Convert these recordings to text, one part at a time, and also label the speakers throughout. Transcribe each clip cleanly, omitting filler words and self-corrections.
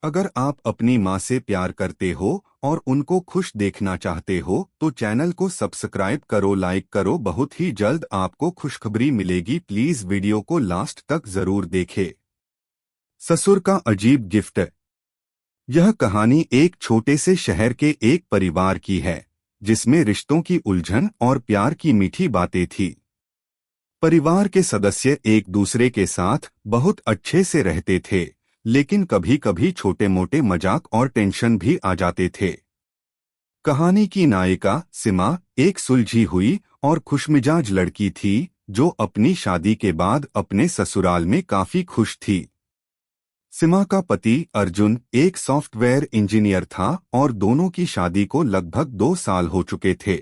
Speaker 1: अगर आप अपनी माँ से प्यार करते हो और उनको खुश देखना चाहते हो तो चैनल को सब्सक्राइब करो, लाइक करो। बहुत ही जल्द आपको खुशखबरी मिलेगी। प्लीज वीडियो को लास्ट तक जरूर देखें। ससुर का अजीब गिफ्ट। यह कहानी एक छोटे से शहर के एक परिवार की है जिसमें रिश्तों की उलझन और प्यार की मीठी बातें थी। परिवार के सदस्य एक दूसरे के साथ बहुत अच्छे से रहते थे, लेकिन कभी कभी छोटे मोटे मजाक और टेंशन भी आ जाते थे। कहानी की नायिका सिमा एक सुलझी हुई और खुशमिजाज लड़की थी जो अपनी शादी के बाद अपने ससुराल में काफी खुश थी। सिमा का पति अर्जुन एक सॉफ्टवेयर इंजीनियर था और दोनों की शादी को लगभग 2 साल हो चुके थे।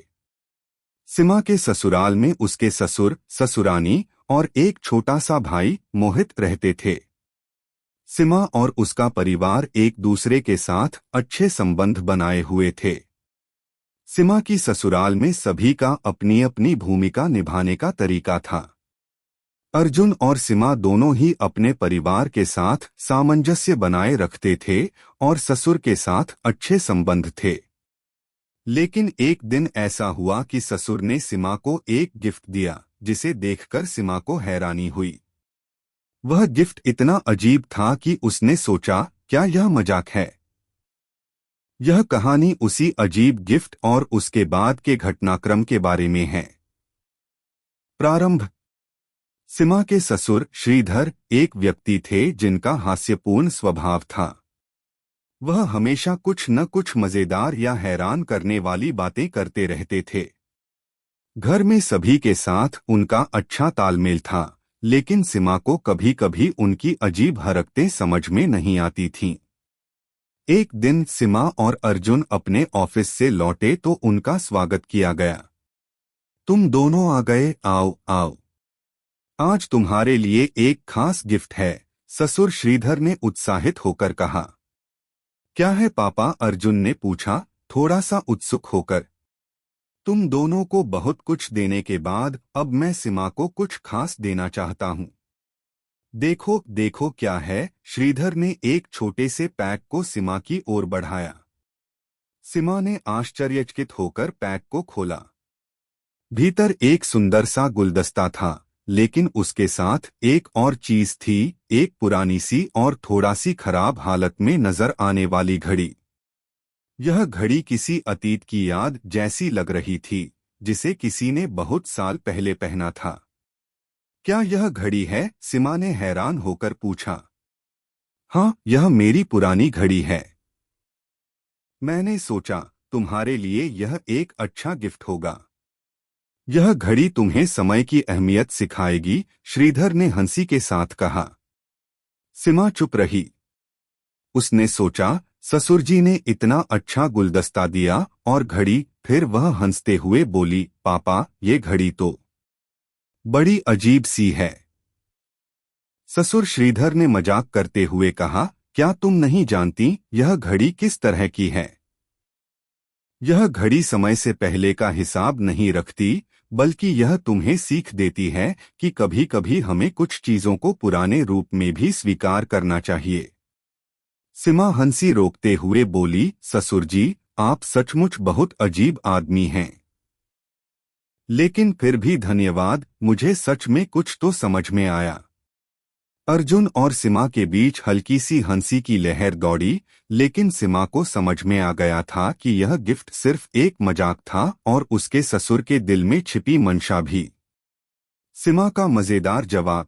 Speaker 1: सिमा के ससुराल में उसके ससुर, ससुरानी और एक छोटा सा भाई मोहित रहते थे। सिमा और उसका परिवार एक दूसरे के साथ अच्छे संबंध बनाए हुए थे। सिमा की ससुराल में सभी का अपनी अपनी भूमिका निभाने का तरीका था। अर्जुन और सिमा दोनों ही अपने परिवार के साथ सामंजस्य बनाए रखते थे और ससुर के साथ अच्छे संबंध थे। लेकिन एक दिन ऐसा हुआ कि ससुर ने सिमा को एक गिफ्ट दिया जिसे देखकर सिमा को हैरानी हुई। वह गिफ्ट इतना अजीब था कि उसने सोचा, क्या यह मजाक है? यह कहानी उसी अजीब गिफ्ट और उसके बाद के घटनाक्रम के बारे में है। प्रारंभ। सिमा के ससुर श्रीधर एक व्यक्ति थे जिनका हास्यपूर्ण स्वभाव था। वह हमेशा कुछ न कुछ मजेदार या हैरान करने वाली बातें करते रहते थे। घर में सभी के साथ उनका अच्छा तालमेल था, लेकिन सिमा को कभी कभी उनकी अजीब हरकतें समझ में नहीं आती थीं। एक दिन सिमा और अर्जुन अपने ऑफिस से लौटे तो उनका स्वागत किया गया। तुम दोनों आ गए, आओ आओ। आज तुम्हारे लिए एक खास गिफ्ट है, ससुर श्रीधर ने उत्साहित होकर कहा। क्या है पापा? अर्जुन ने पूछा, थोड़ा सा उत्सुक होकर। तुम दोनों को बहुत कुछ देने के बाद अब मैं सिमा को कुछ खास देना चाहता हूँ। देखो देखो क्या है। श्रीधर ने एक छोटे से पैक को सिमा की ओर बढ़ाया। सिमा ने आश्चर्यचकित होकर पैक को खोला। भीतर एक सुंदर सा गुलदस्ता था, लेकिन उसके साथ एक और चीज थी, एक पुरानी सी और थोड़ा सी खराब हालत में नजर आने वाली घड़ी। यह घड़ी किसी अतीत की याद जैसी लग रही थी, जिसे किसी ने बहुत साल पहले पहना था। क्या यह घड़ी है? सिमा ने हैरान होकर पूछा। हाँ, यह मेरी पुरानी घड़ी है। मैंने सोचा तुम्हारे लिए यह एक अच्छा गिफ्ट होगा। यह घड़ी तुम्हें समय की अहमियत सिखाएगी, श्रीधर ने हंसी के साथ कहा। सिमा चुप रही। उसने सोचा, ससुर जी ने इतना अच्छा गुलदस्ता दिया और घड़ी। फिर वह हंसते हुए बोली, पापा ये घड़ी तो बड़ी अजीब सी है। ससुर श्रीधर ने मजाक करते हुए कहा, क्या तुम नहीं जानती यह घड़ी किस तरह की है? यह घड़ी समय से पहले का हिसाब नहीं रखती, बल्कि यह तुम्हें सीख देती है कि कभी कभी हमें कुछ चीजों को पुराने रूप में भी स्वीकार करना चाहिए। सिमा हंसी रोकते हुए बोली, ससुर जी आप सचमुच बहुत अजीब आदमी हैं। लेकिन फिर भी धन्यवाद, मुझे सच में कुछ तो समझ में आया। अर्जुन और सिमा के बीच हल्की सी हंसी की लहर दौड़ी, लेकिन सिमा को समझ में आ गया था कि यह गिफ्ट सिर्फ एक मजाक था और उसके ससुर के दिल में छिपी मंशा भी। सिमा का मजेदार जवाब।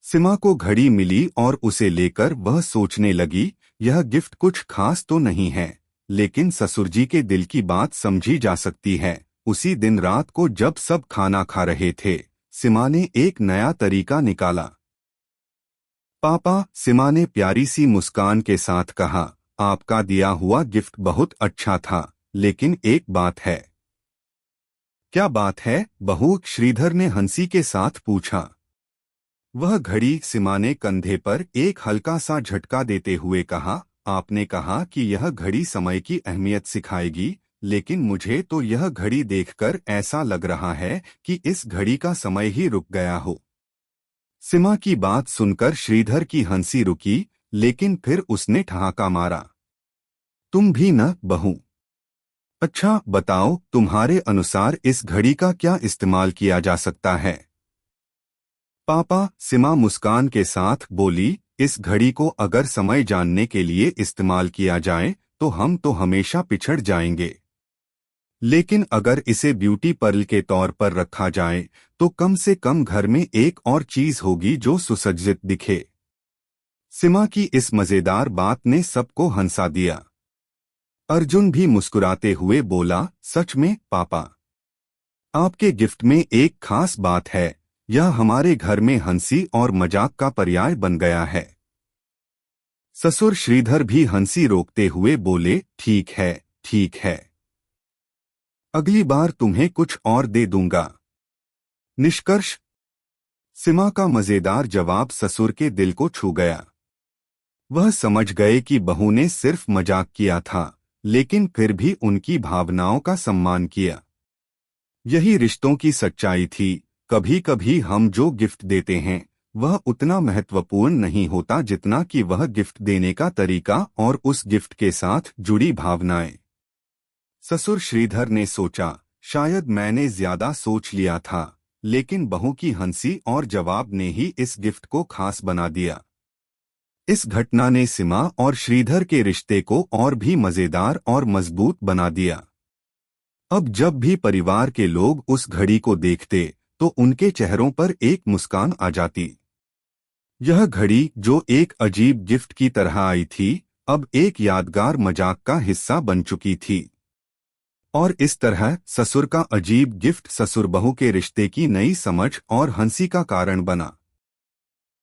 Speaker 1: सिमा को घड़ी मिली और उसे लेकर वह सोचने लगी, यह गिफ्ट कुछ खास तो नहीं है, लेकिन ससुर जी के दिल की बात समझी जा सकती है। उसी दिन रात को जब सब खाना खा रहे थे, सिमा ने एक नया तरीका निकाला। पापा, सिमा ने प्यारी सी मुस्कान के साथ कहा, आपका दिया हुआ गिफ्ट बहुत अच्छा था, लेकिन एक बात है। क्या बात है बहू? श्रीधर ने हंसी के साथ पूछा। वह घड़ी। सिमा ने कंधे पर एक हल्का सा झटका देते हुए कहा, आपने कहा कि यह घड़ी समय की अहमियत सिखाएगी, लेकिन मुझे तो यह घड़ी देखकर ऐसा लग रहा है कि इस घड़ी का समय ही रुक गया हो। सिमा की बात सुनकर श्रीधर की हंसी रुकी, लेकिन फिर उसने ठहाका मारा। तुम भी न बहू? अच्छा बताओ, तुम्हारे अनुसार इस घड़ी का क्या इस्तेमाल किया जा सकता है? पापा, सीमा मुस्कान के साथ बोली, इस घड़ी को अगर समय जानने के लिए इस्तेमाल किया जाए तो हम तो हमेशा पिछड़ जाएंगे, लेकिन अगर इसे ब्यूटी पर्ल के तौर पर रखा जाए तो कम से कम घर में एक और चीज होगी जो सुसज्जित दिखे। सीमा की इस मजेदार बात ने सबको हंसा दिया। अर्जुन भी मुस्कुराते हुए बोला, सच में पापा, आपके गिफ्ट में एक खास बात है, यह हमारे घर में हंसी और मजाक का पर्याय बन गया है। ससुर श्रीधर भी हंसी रोकते हुए बोले, ठीक है ठीक है, अगली बार तुम्हें कुछ और दे दूंगा। निष्कर्ष, सीमा का मजेदार जवाब ससुर के दिल को छू गया। वह समझ गए कि बहू ने सिर्फ मजाक किया था, लेकिन फिर भी उनकी भावनाओं का सम्मान किया। यही रिश्तों की सच्चाई थी। कभी कभी हम जो गिफ्ट देते हैं वह उतना महत्वपूर्ण नहीं होता जितना कि वह गिफ्ट देने का तरीका और उस गिफ्ट के साथ जुड़ी भावनाएं। ससुर श्रीधर ने सोचा, शायद मैंने ज्यादा सोच लिया था, लेकिन बहू की हंसी और जवाब ने ही इस गिफ्ट को खास बना दिया। इस घटना ने सीमा और श्रीधर के रिश्ते को और भी मजेदार और मजबूत बना दिया। अब जब भी परिवार के लोग उस घड़ी को देखते तो उनके चेहरों पर एक मुस्कान आ जाती। यह घड़ी जो एक अजीब गिफ्ट की तरह आई थी, अब एक यादगार मजाक का हिस्सा बन चुकी थी। और इस तरह ससुर का अजीब गिफ्ट ससुर बहू के रिश्ते की नई समझ और हंसी का कारण बना।